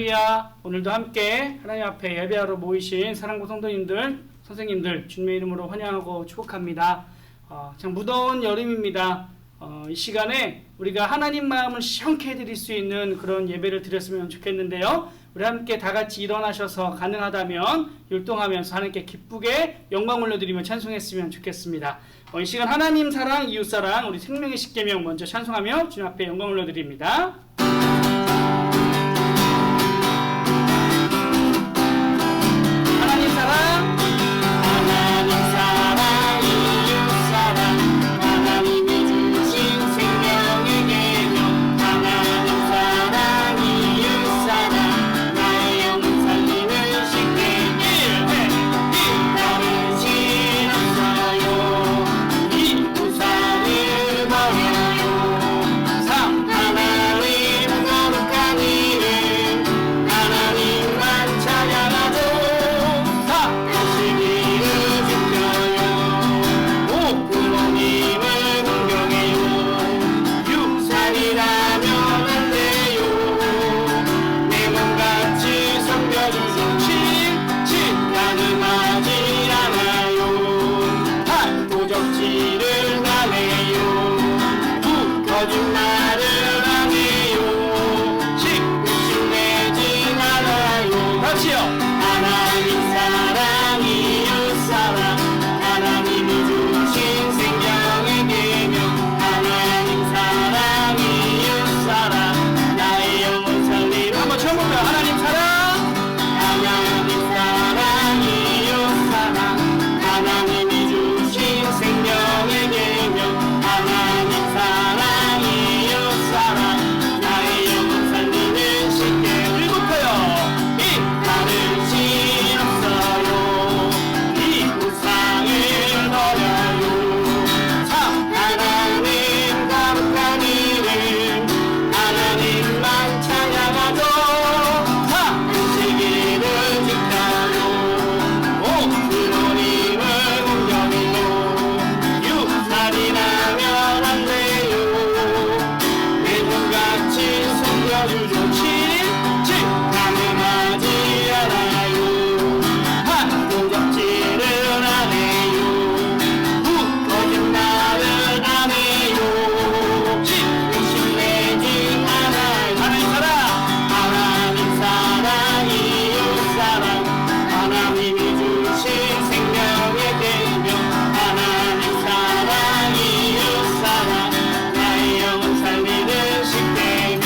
할렐루야. 오늘도 함께 하나님 앞에 예배하러 모이신 사랑고 성도님들, 선생님들 주님의 이름으로 환영하고 축복합니다. 참 무더운 여름입니다. 이 시간에 우리가 하나님 마음을 시원케 해드릴 수 있는 그런 예배를 드렸으면 좋겠는데요. 우리 함께 다 같이 일어나셔서 가능하다면 율동하면서 하나님께 기쁘게 영광 올려드리며 찬송했으면 좋겠습니다. 이 시간 하나님 사랑, 이웃 사랑, 우리 생명의 십계명 먼저 찬송하며 주님 앞에 영광 올려드립니다. 하나님 사랑, 하나님 사랑, 이웃 사랑, 하나님이 주신 생명의 계명, 하나님 사랑, 이웃 사랑, 나의 영혼 살리는 십계명, 나를 싫었어요, 이 우상을 버려요. 3. 하나님 거룩한 이름, 하나님만 찬양하죠. 4. 다시기를 지켜요. 5. 부모님을 공경해요. 6. 살이라면 안 돼요. 내 몸같이 섬겨주죠. 7. 가늠하지 않아요. 8. 도적질을 안 해요. 9. 거짓말을 안 해요. 10. 욕심내진 않아요. 같이요. 하나님 사랑, 이웃 사랑, 하나님이 주신 생명의 계명, 하나님 사랑, 이웃 사랑, 나의 영혼 살리는. 한번 처음 볼까요? 하나님 사랑, 하나님 사랑, 이웃 사랑, 하나님이 주신 생명의 계명, 하나님 사랑, 이웃 사랑, 나의 영혼 살리는 십계명. 읽을까요? 이 나를 싫었어요, 이 우상을 버려요. 3. 하나님 거룩한 이름, 하나님만 찬양하죠. 4. 안식일을 지켜요. 5. 부모님을 공경해요. 6. 살인하면 안 돼요. 내 몸같이 섬겨주죠. 7. 가늠하지 않아요. 8. 도적질을 안 해요. 9. 거짓말을 안 해요. 10. 욕심내지 않아요. 하나님 사랑, 하나님 사랑, 이웃 사랑, 하나님이 주신 생명의 계명, 하나님 사랑, 이웃 사랑, 나의 영혼 살리는 십계명.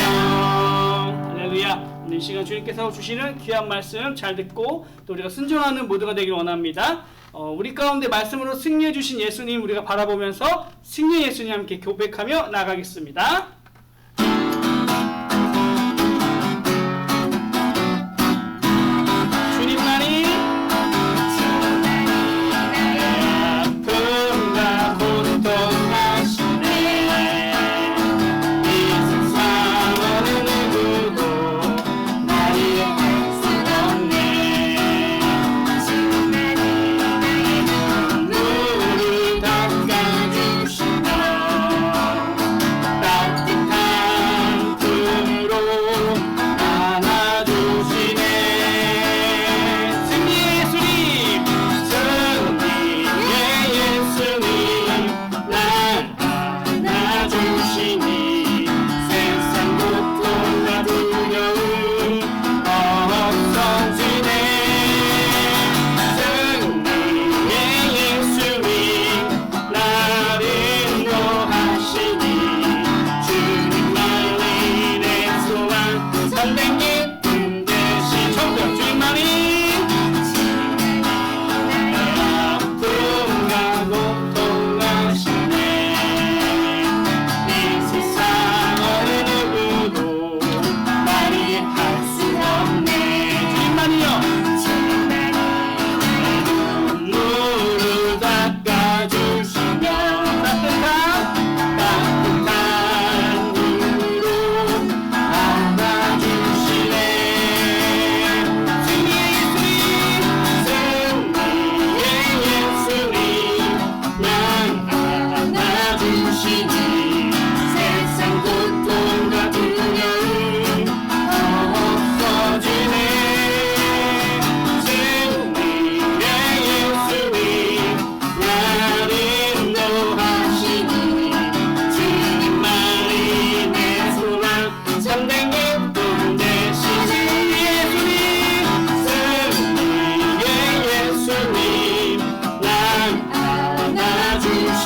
할렐루야. 오늘 이 시간 주님께서 주시는 귀한 말씀 잘 듣고 또 우리가 순종하는 모두가 되길 원합니다. 우리 가운데 말씀으로 승리해 주신 예수님 우리가 바라보면서 승리의 예수님 함께 고백하며 나가겠습니다. 주님만이 아픔과 고통하시네. 이 세상 어느 누구도 나를 할 수 없네. 눈물을 닦아주시며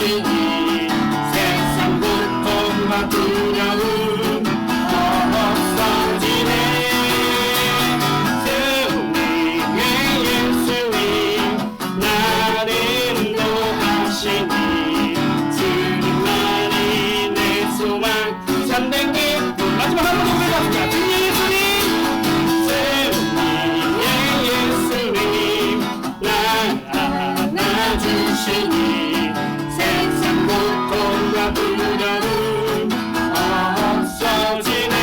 주시니 세상 고통과 두려움 없어지네. 승리의 예수님 나를 인도하시니 주님만이 내 소망 참된 기쁨. 마지막 한 번 더 불러봅니다. 승리의 예수님, 승리의 예수님 날 안아주시니 세상 고통과 두려움 없어지네.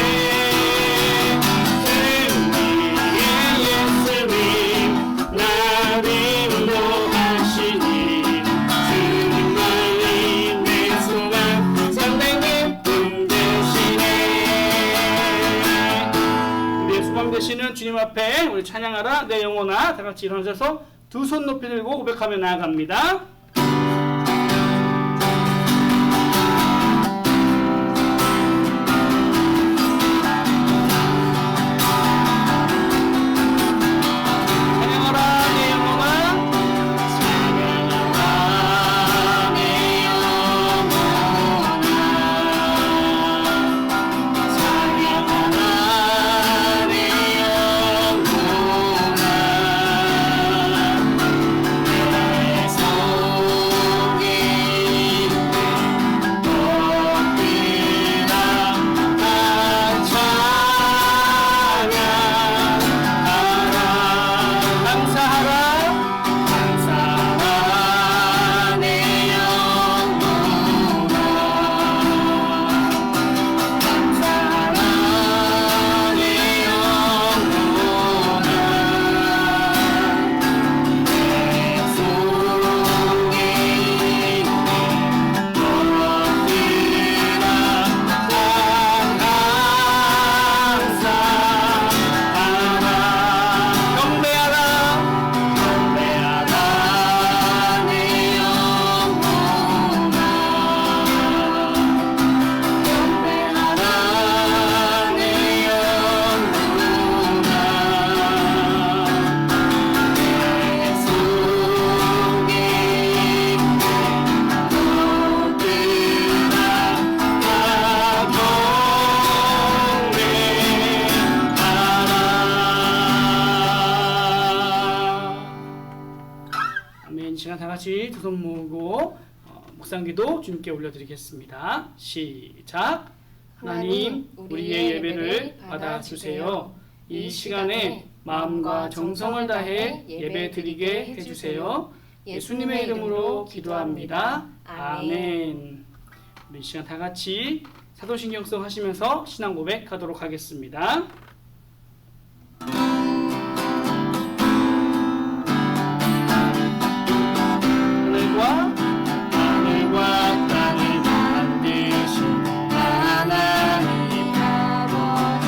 승리의 예수님 나를 인도하시니 주님만이 내 소망 참된 기쁨 되시네. 우리의 소망 되시는 주님 앞에 우리 찬양하라 내 영혼아 다 같이 일어나셔서 두 손 높이 들고 고백하며 나아갑니다. 찬양하라 내 영혼아, 찬양하라 내 영혼아, 찬양하라 내 영혼아. 내 속에 있는 높이나 찬양하라. 감사하라 감사하라 내 영혼아, 감사하라 내 영혼아. 내 속에 있는 높이나 감사하라. 경배하라 경배하라 내 영혼아, 경배하라 내 영혼아. 내 속에 있는 높이나 아멘. 시간 다 같이 두 손 모으고 묵상기도 주님께 올려드리겠습니다. 시작. 하나님, 우리의 예배를 받아주세요. 이 시간에 마음과 정성을 다해 예배 드리게 해주세요. 예수님의 이름으로 기도합니다. 아멘. 우리 시간 다 같이 사도신경성 하시면서 신앙 고백하도록 하겠습니다. 하늘과 땅을 만드신 하나님 아버지,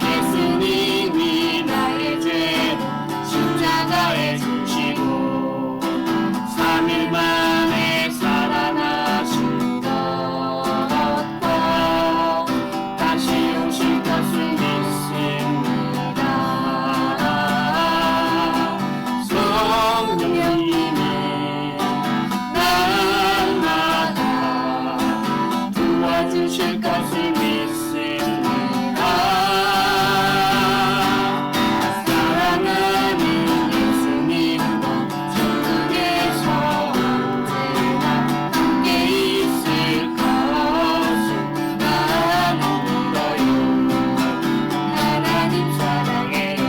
예수님이 나의 죄 십자가에 주시고 3일 만에 살아나신 것과 다시 오실 것을 믿습니다. 성령님이 날마다 도와주실 것을 믿습니다. 사랑하는 예수님과 주께서 언제나 함께 있을 것을 나는 믿어요. 하나님 사랑해요.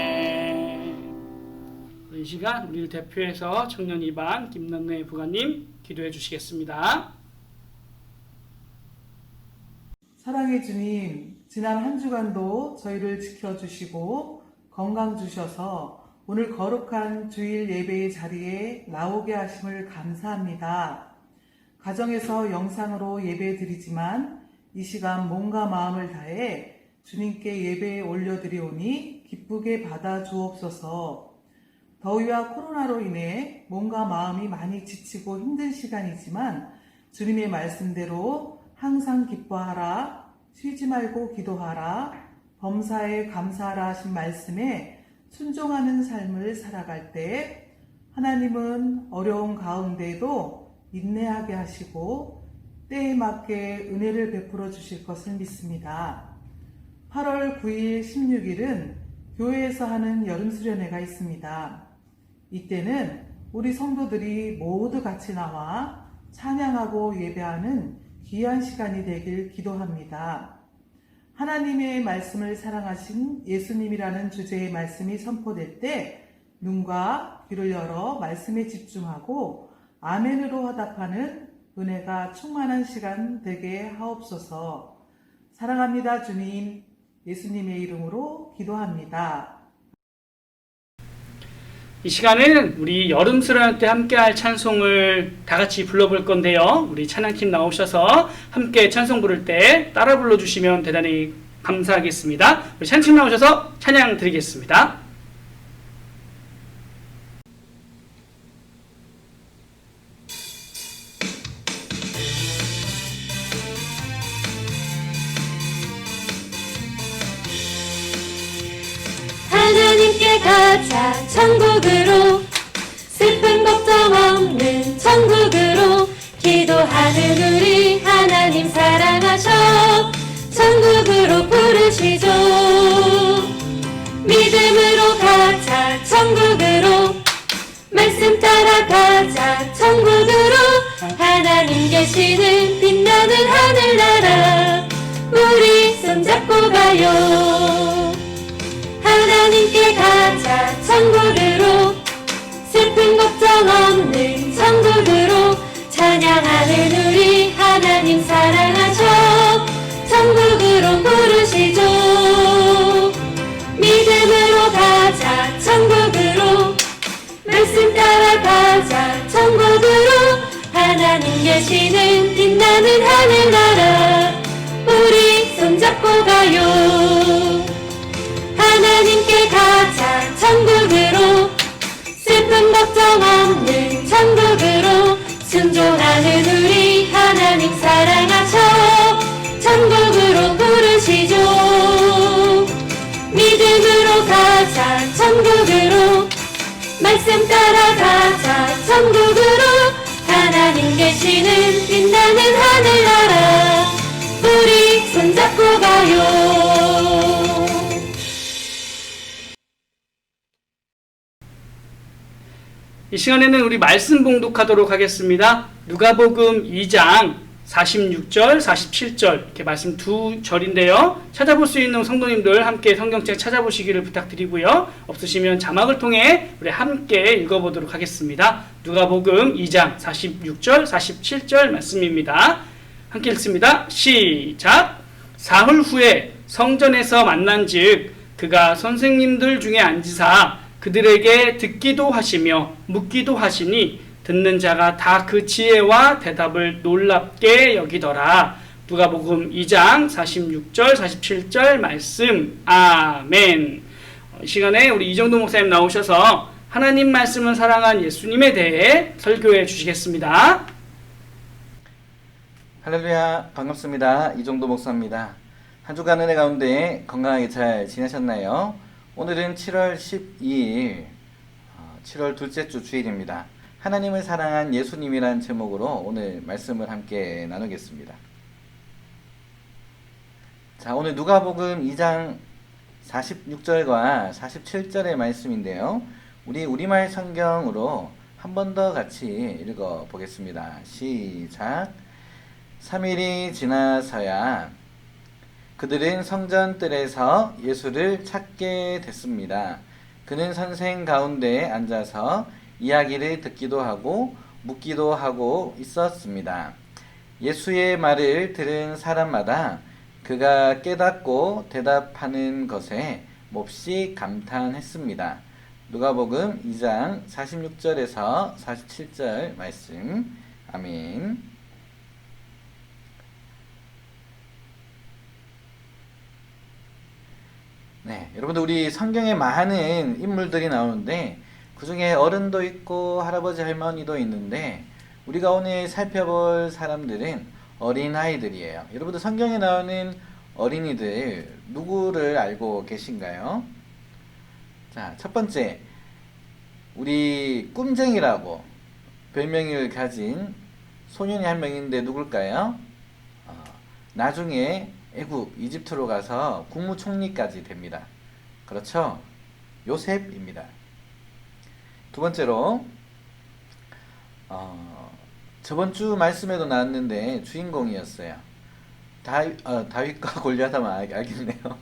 아멘. 이 시간 우리를 대표해서 청년 2반 김남래 부관님 기도해 주시겠습니다. 사랑의 주님, 지난 한 주간도 저희를 지켜주시고 건강 주셔서 오늘 거룩한 주일 예배의 자리에 나오게 하심을 감사합니다. 가정에서 영상으로 예배 드리지만 이 시간 몸과 마음을 다해 주님께 예배에 올려드리오니 기쁘게 받아 주옵소서. 더위와 코로나로 인해 몸과 마음이 많이 지치고 힘든 시간이지만 주님의 말씀대로 항상 기뻐하라, 쉬지 말고 기도하라, 범사에 감사하라 하신 말씀에 순종하는 삶을 살아갈 때 하나님은 어려운 가운데에도 인내하게 하시고 때에 맞게 은혜를 베풀어 주실 것을 믿습니다. 8월 9일, 16일은 교회에서 하는 여름수련회가 있습니다. 이때는 우리 성도들이 모두 같이 나와 찬양하고 예배하는 귀한 시간이 되길 기도합니다. 하나님의 말씀을 사랑하신 예수님이라는 주제의 말씀이 선포될 때 눈과 귀를 열어 말씀에 집중하고 아멘으로 화답하는 은혜가 충만한 시간 되게 하옵소서. 사랑합니다, 주님. 예수님의 이름으로 기도합니다. 이 시간에는 우리 여름 수련회 때 함께할 찬송을 다 같이 불러볼 건데요. 우리 찬양팀 나오셔서 함께 찬송 부를 때 따라 불러주시면 대단히 감사하겠습니다. 우리 찬양팀 나오셔서 찬양 드리겠습니다. 하나님께 가자 천국으로 슬픈 걱정 없는 천국으로 기도하는 우리 하나님 사랑하셔 천국으로 부르시죠. 믿음으로 가자 천국으로 말씀 따라가자 천국으로 하나님 계시는 빛나는 하늘나라 우리 손잡고 가요. 하나님께 가자 천국으로 슬픈 걱정 없는 천국으로 찬양하는 우리 하나님 사랑하셔 천국으로 부르시죠. 믿음으로 가자 천국으로 말씀 따라가자 천국으로 하나님 계시는 빛나는 하늘나라 우리 손잡고 가요. 하나님께 가자 천국으로 슬픈 걱정 없는 천국으로 순종하는 우리 하나님 사랑하셔 천국으로 부르시죠. 믿음으로 가자 천국으로 말씀 따라가자 천국으로 하나님 계시는 빛나는 하늘나라 우리 손잡고 가요. 이 시간에는 우리 말씀 봉독하도록 하겠습니다. 누가복음 2장 46절, 47절 이렇게 말씀 두 절인데요. 찾아볼 수 있는 성도님들 함께 성경책 찾아보시기를 부탁드리고요. 없으시면 자막을 통해 우리 함께 읽어보도록 하겠습니다. 누가복음 2장 46절, 47절 말씀입니다. 함께 읽습니다. 시작! 사흘 후에 성전에서 만난즉 그가 선생님들 중에 앉으사 그들에게 듣기도 하시며 묻기도 하시니 듣는 자가 다 그 지혜와 대답을 놀랍게 여기더라. 누가복음 2장 46절 47절 말씀. 아멘. 이 시간에 우리 이정도 목사님 나오셔서 하나님 말씀을 사랑한 예수님에 대해 설교해 주시겠습니다. 할렐루야, 반갑습니다. 이정도 목사입니다. 한 주간 은혜 가운데 건강하게 잘 지내셨나요? 오늘은 7월 12일 7월 둘째 주 주일입니다. 하나님을 사랑한 예수님이란 제목으로 오늘 말씀을 함께 나누겠습니다. 자, 오늘 누가복음 2장 46절과 47절의 말씀인데요. 우리 우리말 성경으로 한 번 더 같이 읽어 보겠습니다. 시작! 3일이 지나서야 그들은 성전뜰에서 예수를 찾게 됐습니다. 그는 선생 가운데 앉아서 이야기를 듣기도 하고 묻기도 하고 있었습니다. 예수의 말을 들은 사람마다 그가 깨닫고 대답하는 것에 몹시 감탄했습니다. 누가복음 2장 46절에서 47절 말씀. 아멘. 네, 여러분들 우리 성경에 많은 인물들이 나오는데 그 중에 어른도 있고 할아버지 할머니도 있는데 우리가 오늘 살펴볼 사람들은 어린아이들이에요. 여러분들 성경에 나오는 어린이들 누구를 알고 계신가요? 자, 첫 번째, 우리 꿈쟁이라고 별명을 가진 소년이 한 명인데 누굴까요? 나중에 애굽 이집트로 가서 국무총리까지 됩니다. 그렇죠? 요셉입니다. 두 번째로 저번 주 말씀에도 나왔는데 주인공이었어요. 다윗과 골리앗 하면 알겠네요.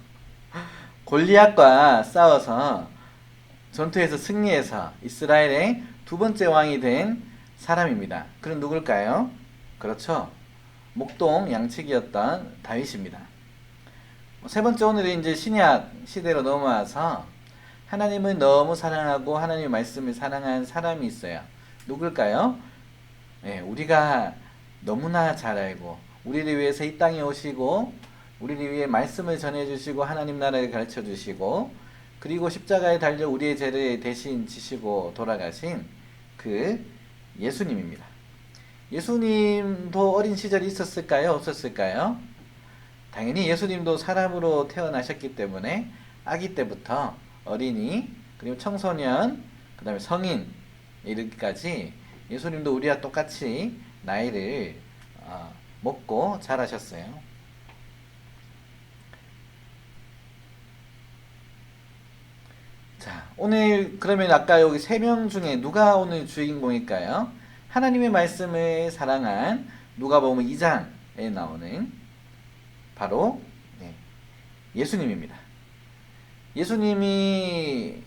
골리앗과 싸워서 전투에서 승리해서 이스라엘의 두 번째 왕이 된 사람입니다. 그럼 누굴까요? 그렇죠. 목동 양측이었던 다윗입니다. 세 번째, 오늘은 이제 신약 시대로 넘어와서 하나님을 너무 사랑하고 하나님의 말씀을 사랑한 사람이 있어요. 누굴까요? 네, 우리가 너무나 잘 알고 우리를 위해서 이 땅에 오시고 우리를 위해 말씀을 전해주시고 하나님 나라를 가르쳐주시고 그리고 십자가에 달려 우리의 죄를 대신 지시고 돌아가신 그 예수님입니다. 예수님도 어린 시절이 있었을까요? 없었을까요? 당연히 예수님도 사람으로 태어나셨기 때문에 아기 때부터 어린이, 그리고 청소년, 그 다음에 성인 이르기까지 예수님도 우리와 똑같이 나이를 먹고 자라셨어요. 자, 오늘 그러면 아까 여기 3명 중에 누가 오늘 주인공일까요? 하나님의 말씀을 사랑한 누가복음 2장에 나오는 바로 예수님입니다. 예수님이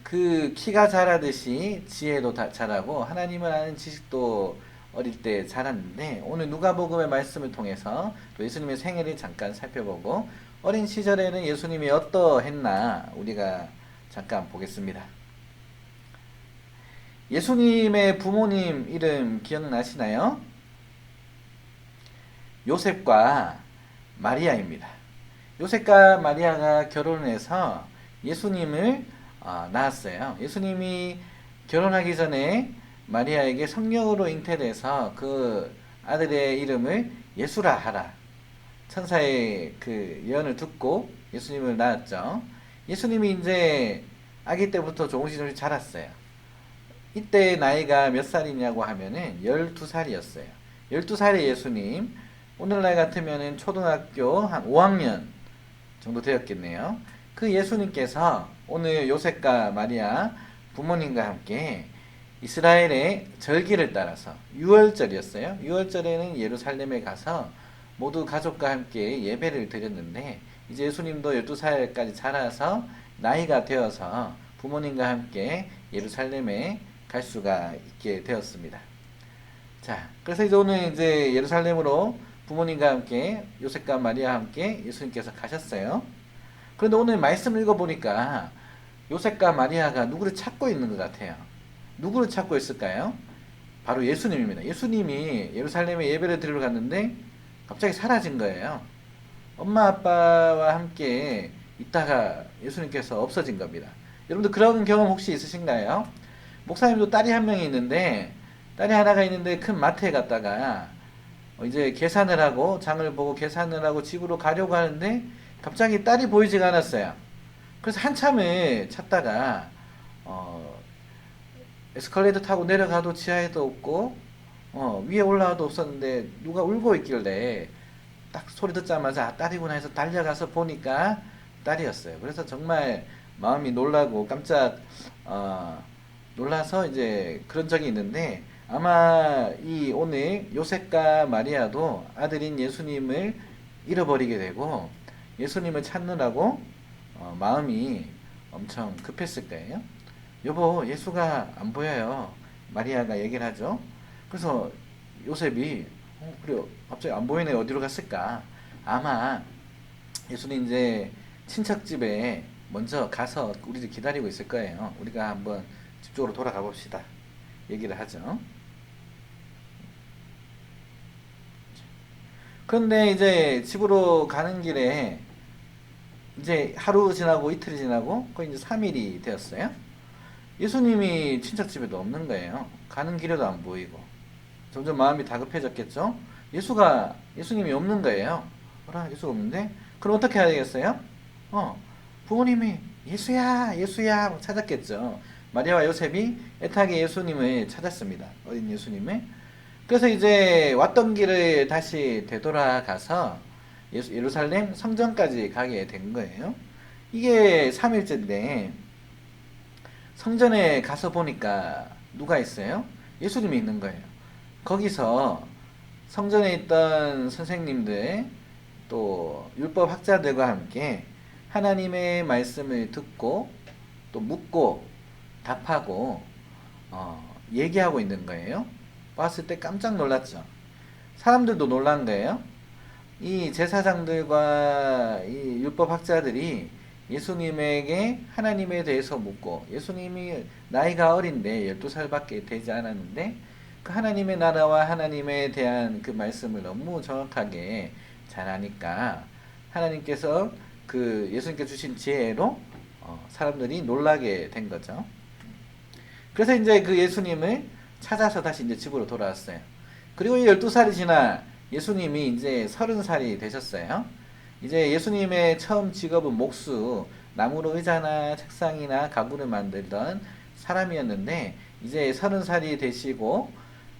그 키가 자라듯이 지혜도 자라고 하나님을 아는 지식도 어릴 때 자랐는데 오늘 누가복음의 말씀을 통해서 또 예수님의 생애를 잠깐 살펴보고 어린 시절에는 예수님이 어떠했나 우리가 잠깐 보겠습니다. 예수님의 부모님 이름 기억나시나요? 요셉과 마리아입니다. 요셉과 마리아가 결혼해서 예수님을 낳았어요. 예수님이 결혼하기 전에 마리아에게 성령으로 잉태돼서 그 아들의 이름을 예수라 하라. 천사의 그 예언을 듣고 예수님을 낳았죠. 예수님이 이제 아기 때부터 조금씩 자랐어요. 이때 나이가 몇 살이냐고 하면은 12살이었어요. 12살의 예수님, 오늘날 같으면은 초등학교 한 5학년 정도 되었겠네요. 그 예수님께서 오늘 요셉과 마리아 부모님과 함께 이스라엘의 절기를 따라서 6월절이었어요. 6월절에는 예루살렘에 가서 모두 가족과 함께 예배를 드렸는데 이제 예수님도 12살까지 자라서 나이가 되어서 부모님과 함께 예루살렘에 갈 수가 있게 되었습니다. 자, 그래서 이제 오늘 이제 예루살렘으로 부모님과 함께 요셉과 마리아와 함께 예수님께서 가셨어요. 그런데 오늘 말씀 읽어보니까 요셉과 마리아가 누구를 찾고 있는 것 같아요. 누구를 찾고 있을까요? 바로 예수님입니다. 예수님이 예루살렘에 예배를 드리러 갔는데 갑자기 사라진 거예요. 엄마 아빠와 함께 있다가 예수님께서 없어진 겁니다. 여러분들 그런 경험 혹시 있으신가요? 목사님도 딸이 한 명이 있는데 딸이 하나가 있는데 큰 마트에 갔다가 이제 계산을 하고 장을 보고 계산을 하고 집으로 가려고 하는데 갑자기 딸이 보이지가 않았어요. 그래서 한참을 찾다가 에스컬레이터 타고 내려가도 지하에도 없고 위에 올라와도 없었는데 누가 울고 있길래 딱 소리 듣자마자 딸이구나 해서 달려가서 보니까 딸이었어요. 그래서 정말 마음이 놀라고 깜짝 놀라서 이제 그런 적이 있는데 아마 이 오늘 요셉과 마리아도 아들인 예수님을 잃어버리게 되고 예수님을 찾느라고 마음이 엄청 급했을 거예요. 여보, 예수가 안 보여요. 마리아가 얘기를 하죠. 그래서 요셉이 그래 갑자기 안 보이네, 어디로 갔을까? 아마 예수님 이제 친척집에 먼저 가서 우리를 기다리고 있을 거예요. 우리가 한번 집 쪽으로 돌아가 봅시다. 얘기를 하죠. 그런데 이제 집으로 가는 길에 이제 하루 지나고 이틀이 지나고 거의 이제 3일이 되었어요. 예수님이 친척집에도 없는 거예요. 가는 길에도 안 보이고 점점 마음이 다급해졌겠죠. 예수님이 없는 거예요. 예수가 없는데 그럼 어떻게 해야 되겠어요? 부모님이 예수야, 예수야 하고 찾았겠죠. 마리아와 요셉이 애타게 예수님을 찾았습니다. 어린 예수님을. 그래서 이제 왔던 길을 다시 되돌아가서 예루살렘 성전까지 가게 된 거예요. 이게 3일째인데 성전에 가서 보니까 누가 있어요? 예수님이 있는 거예요. 거기서 성전에 있던 선생님들 또 율법 학자들과 함께 하나님의 말씀을 듣고 또 묻고 답하고 얘기하고 있는 거예요. 봤을 때 깜짝 놀랐죠. 사람들도 놀란 거예요. 이 제사장들과 이 율법 학자들이 예수님에게 하나님에 대해서 묻고, 예수님이 나이가 어린데 12살밖에 되지 않았는데 그 하나님의 나라와 하나님에 대한 그 말씀을 너무 정확하게 잘 아니까 하나님께서 그 예수님께 주신 지혜로 사람들이 놀라게 된 거죠. 그래서 이제 그 예수님을 찾아서 다시 이제 집으로 돌아왔어요. 그리고 12살이 지나 예수님이 이제 30살이 되셨어요. 이제 예수님의 처음 직업은 목수, 나무로 의자나 책상이나 가구를 만들던 사람이었는데 이제 30살이 되시고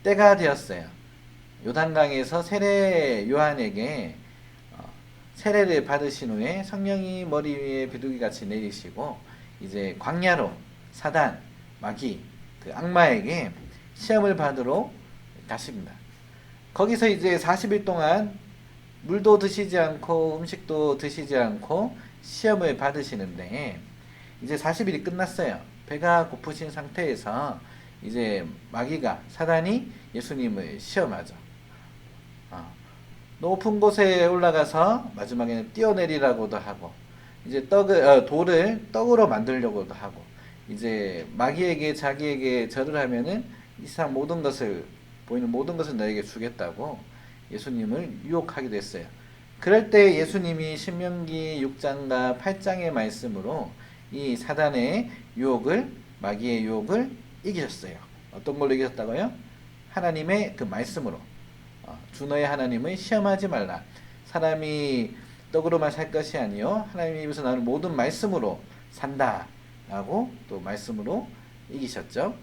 때가 되었어요. 요단강에서 세례 요한에게 세례를 받으신 후에 성령이 머리 위에 비둘기같이 내리시고 이제 광야로 사단, 마귀, 그 악마에게 시험을 받으러 가십니다. 거기서 이제 40일 동안 물도 드시지 않고 음식도 드시지 않고 시험을 받으시는데 이제 40일이 끝났어요. 배가 고프신 상태에서 이제 마귀가, 사단이 예수님을 시험하죠. 높은 곳에 올라가서 마지막에는 뛰어내리라고도 하고 이제 돌을 떡으로 만들려고도 하고 이제 마귀에게 자기에게 절을 하면은 이 세상 모든 것을, 보이는 모든 것을 너에게 주겠다고 예수님을 유혹하기도 했어요. 그럴 때 예수님이 신명기 6장과 8장의 말씀으로 이 사단의 유혹을, 마귀의 유혹을 이기셨어요. 어떤 걸로 이기셨다고요? 하나님의 그 말씀으로. 주 너의 하나님을 시험하지 말라. 사람이 떡으로만 살 것이 아니요 하나님의 입에서 나오는 모든 말씀으로 산다 라고 또 말씀으로 이기셨죠.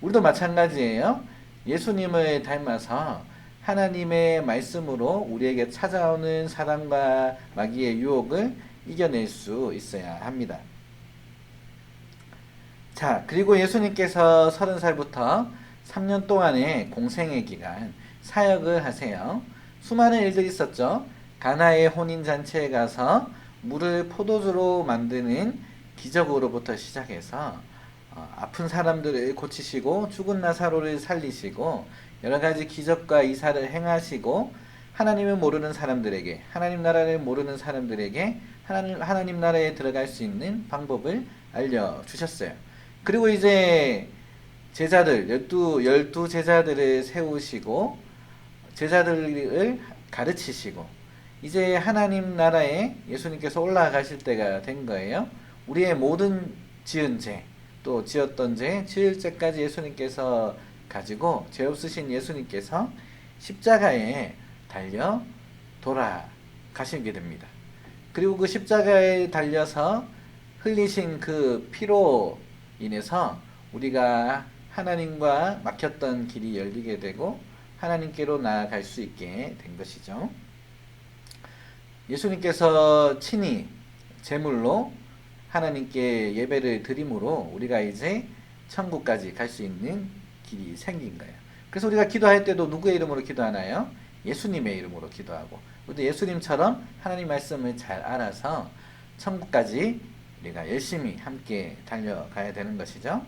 우리도 마찬가지예요. 예수님을 닮아서 하나님의 말씀으로 우리에게 찾아오는 사단과 마귀의 유혹을 이겨낼 수 있어야 합니다. 자, 그리고 예수님께서 30살부터 3년 동안의 공생의 기간 사역을 하세요. 수많은 일들이 있었죠. 가나의 혼인잔치에 가서 물을 포도주로 만드는 기적으로부터 시작해서 아픈 사람들을 고치시고 죽은 나사로를 살리시고 여러 가지 기적과 이사를 행하시고 하나님을 모르는 사람들에게, 하나님 나라를 모르는 사람들에게 하나님 나라에 들어갈 수 있는 방법을 알려주셨어요. 그리고 이제 제자들, 열두 제자들을 세우시고 제자들을 가르치시고 이제 하나님 나라에 예수님께서 올라가실 때가 된 거예요. 우리의 모든 지은 죄, 또 지었던 죄, 지을 죄까지 예수님께서 가지고 죄 없으신 예수님께서 십자가에 달려 돌아가시게 됩니다. 그리고 그 십자가에 달려서 흘리신 그 피로 인해서 우리가 하나님과 막혔던 길이 열리게 되고 하나님께로 나아갈 수 있게 된 것이죠. 예수님께서 친히 제물로 하나님께 예배를 드림으로 우리가 이제 천국까지 갈 수 있는 길이 생긴 거예요. 그래서 우리가 기도할 때도 누구의 이름으로 기도하나요? 예수님의 이름으로 기도하고, 우리도 예수님처럼 하나님 말씀을 잘 알아서 천국까지 우리가 열심히 함께 달려가야 되는 것이죠.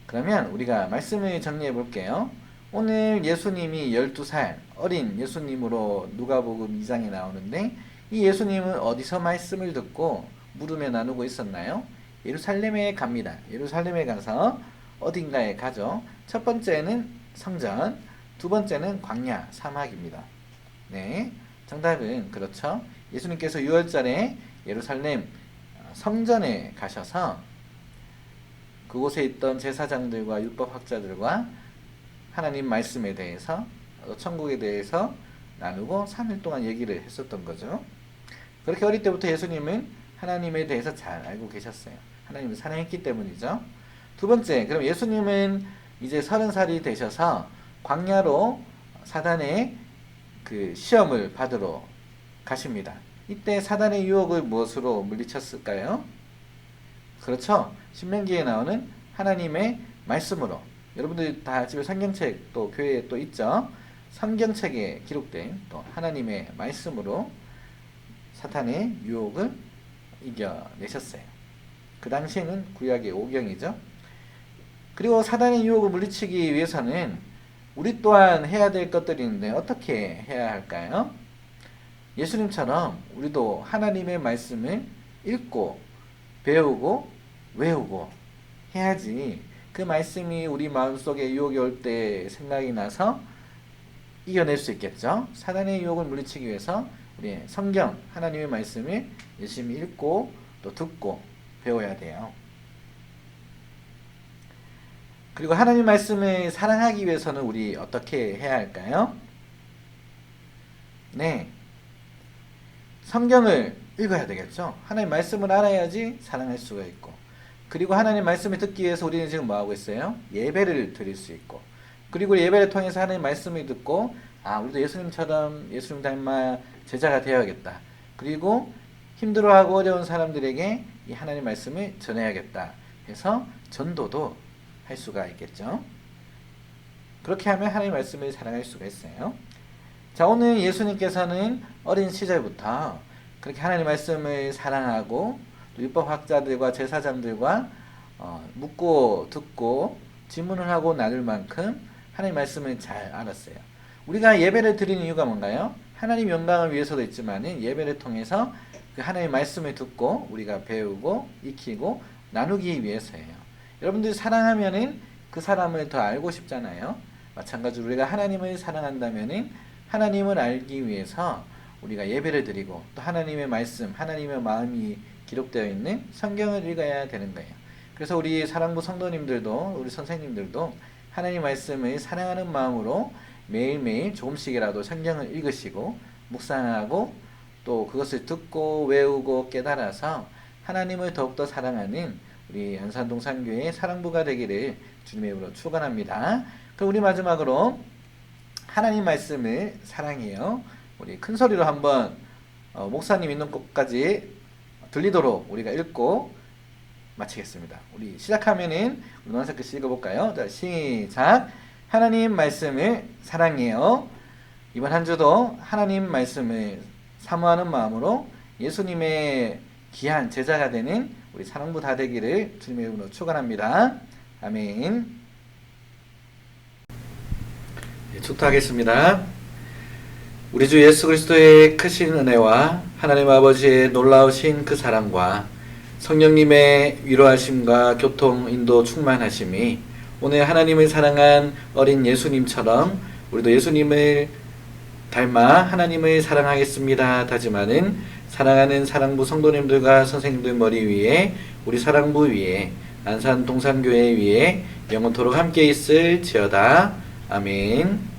그러면 우리가 말씀을 정리해 볼게요. 오늘 예수님이 12살 어린 예수님으로 누가복음 2장에 나오는데 이 예수님은 어디서 말씀을 듣고 물으며 나누고 있었나요? 예루살렘에 갑니다. 예루살렘에 가서 어딘가에 가죠. 첫 번째는 성전, 두 번째는 광야, 사막입니다. 네, 정답은 그렇죠. 예수님께서 6월절에 예루살렘 성전에 가셔서 그곳에 있던 제사장들과 율법학자들과 하나님 말씀에 대해서, 천국에 대해서 나누고 3일 동안 얘기를 했었던 거죠. 그렇게 어릴 때부터 예수님은 하나님에 대해서 잘 알고 계셨어요. 하나님을 사랑했기 때문이죠. 두 번째, 그럼 예수님은 이제 30살이 되셔서 광야로 사단의 그 시험을 받으러 가십니다. 이때 사단의 유혹을 무엇으로 물리쳤을까요? 그렇죠. 신명기에 나오는 하나님의 말씀으로. 여러분들 다 집에 성경책 또 교회에 또 있죠. 성경책에 기록된 또 하나님의 말씀으로 사탄의 유혹을 이겨내셨어요. 그 당시에는 구약의 오경이죠. 그리고 사단의 유혹을 물리치기 위해서는 우리 또한 해야 될 것들이 있는데 어떻게 해야 할까요? 예수님처럼 우리도 하나님의 말씀을 읽고 배우고 외우고 해야지 그 말씀이 우리 마음속에 유혹이 올 때 생각이 나서 이겨낼 수 있겠죠. 사단의 유혹을 물리치기 위해서 우리 성경 하나님의 말씀을 열심히 읽고 또 듣고 배워야 돼요. 그리고 하나님 말씀을 사랑하기 위해서는 우리 어떻게 해야 할까요? 네, 성경을 읽어야 되겠죠. 하나님 말씀을 알아야지 사랑할 수가 있고, 그리고 하나님 말씀을 듣기 위해서 우리는 지금 뭐하고 있어요? 예배를 드릴 수 있고, 그리고 예배를 통해서 하나님 말씀을 듣고 우리도 예수님처럼 예수님 닮아 제자가 되어야겠다. 그리고 힘들어하고 어려운 사람들에게 이 하나님 말씀을 전해야겠다 해서 전도도 할 수가 있겠죠. 그렇게 하면 하나님 말씀을 사랑할 수가 있어요. 자, 오늘 예수님께서는 어린 시절부터 그렇게 하나님 말씀을 사랑하고 율법학자들과 제사장들과 묻고 듣고 질문을 하고 나눌 만큼 하나님 말씀을 잘 알았어요. 우리가 예배를 드리는 이유가 뭔가요? 하나님 영광을 위해서도 있지만 예배를 통해서 그 하나님의 말씀을 듣고 우리가 배우고 익히고 나누기 위해서예요. 여러분들이 사랑하면은 그 사람을 더 알고 싶잖아요. 마찬가지로 우리가 하나님을 사랑한다면은 하나님을 알기 위해서 우리가 예배를 드리고 또 하나님의 말씀, 하나님의 마음이 기록되어 있는 성경을 읽어야 되는 거예요. 그래서 우리 사랑부 성도님들도 우리 선생님들도 하나님 말씀을 사랑하는 마음으로 매일매일 조금씩이라도 성경을 읽으시고 묵상하고 또 그것을 듣고 외우고 깨달아서 하나님을 더욱더 사랑하는 우리 안산동산교회 사랑부가 되기를 주님의 이름으로 축원합니다. 그럼 우리 마지막으로 하나님 말씀을 사랑해요. 우리 큰 소리로 한번 목사님 있는 곳까지 들리도록 우리가 읽고 마치겠습니다. 우리 시작하면은 우리 노란색글씨 읽어볼까요? 자, 시작. 하나님 말씀을 사랑해요. 이번 한 주도 하나님 말씀을 사모하는 마음으로 예수님의 귀한 제자가 되는 우리 사랑부 다 되기를 주님의 이름으로 축원합니다. 아멘. 네, 축도하겠습니다. 우리 주 예수 그리스도의 크신 은혜와 하나님 아버지의 놀라우신 그 사랑과 성령님의 위로하심과 교통 인도 충만하심이 오늘 하나님을 사랑한 어린 예수님처럼 우리도 예수님을 닮아 하나님을 사랑하겠습니다 다짐하는 사랑하는 사랑부 성도님들과 선생님들 머리 위에 우리 사랑부 위에 안산 동산교회 위에 영원토록 함께 있을지어다. 아멘.